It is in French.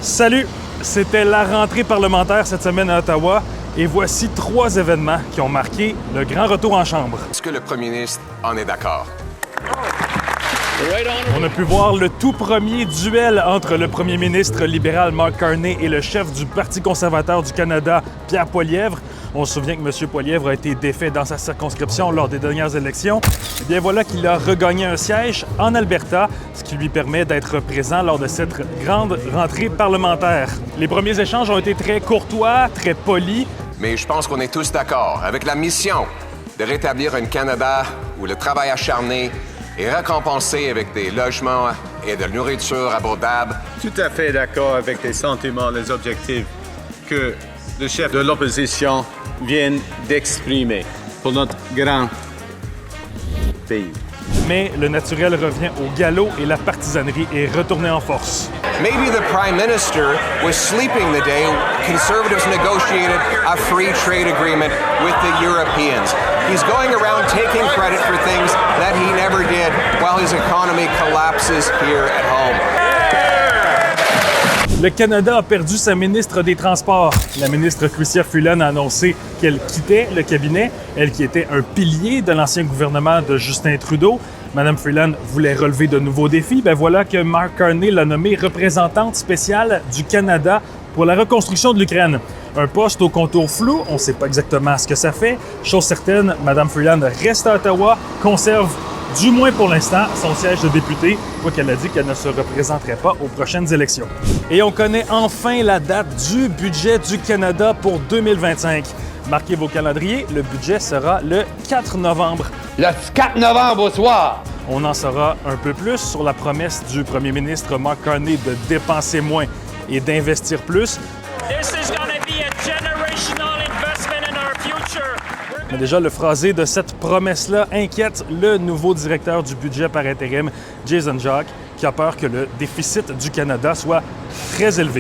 Salut! C'était la rentrée parlementaire cette semaine à Ottawa et voici 3 événements qui ont marqué le grand retour en Chambre. Est-ce que le premier ministre en est d'accord? On a pu voir le tout premier duel entre le premier ministre libéral Mark Carney et le chef du Parti conservateur du Canada, Pierre Poilievre. On se souvient que M. Poilievre a été défait dans sa circonscription lors des dernières élections. Et bien voilà qu'il a regagné un siège en Alberta, ce qui lui permet d'être présent lors de cette grande rentrée parlementaire. Les premiers échanges ont été très courtois, très polis. Mais je pense qu'on est tous d'accord avec la mission de rétablir un Canada où le travail acharné est récompensé avec des logements et de la nourriture abordable. Tout à fait d'accord avec les sentiments, les objectifs que le chef de l'opposition vient d'exprimer pour notre grand pays. Mais le naturel revient au galop et la partisanerie est retournée en force. Maybe the Prime Minister was sleeping the day Conservatives negotiated a free trade agreement with the Europeans. He's going around taking credit for things that he never did while his economy collapses here at home. Le Canada a perdu sa ministre des Transports. La ministre Chrystia Freeland a annoncé qu'elle quittait le cabinet, elle qui était un pilier de l'ancien gouvernement de Justin Trudeau. Madame Freeland voulait relever de nouveaux défis. Ben voilà que Mark Carney l'a nommée représentante spéciale du Canada pour la reconstruction de l'Ukraine. Un poste au contour flou, on ne sait pas exactement ce que ça fait. Chose certaine, Madame Freeland reste à Ottawa, conserve du moins pour l'instant, son siège de député, quoiqu'elle a dit qu'elle ne se représenterait pas aux prochaines élections. Et on connaît enfin la date du budget du Canada pour 2025. Marquez vos calendriers, le budget sera le 4 novembre. Le 4 novembre au soir! On en saura un peu plus sur la promesse du premier ministre Mark Carney de dépenser moins et d'investir plus. This is going to be a generational investment in our future. Mais déjà, le phrasé de cette promesse-là inquiète le nouveau directeur du budget par intérim, Jason Jacques, qui a peur que le déficit du Canada soit très élevé.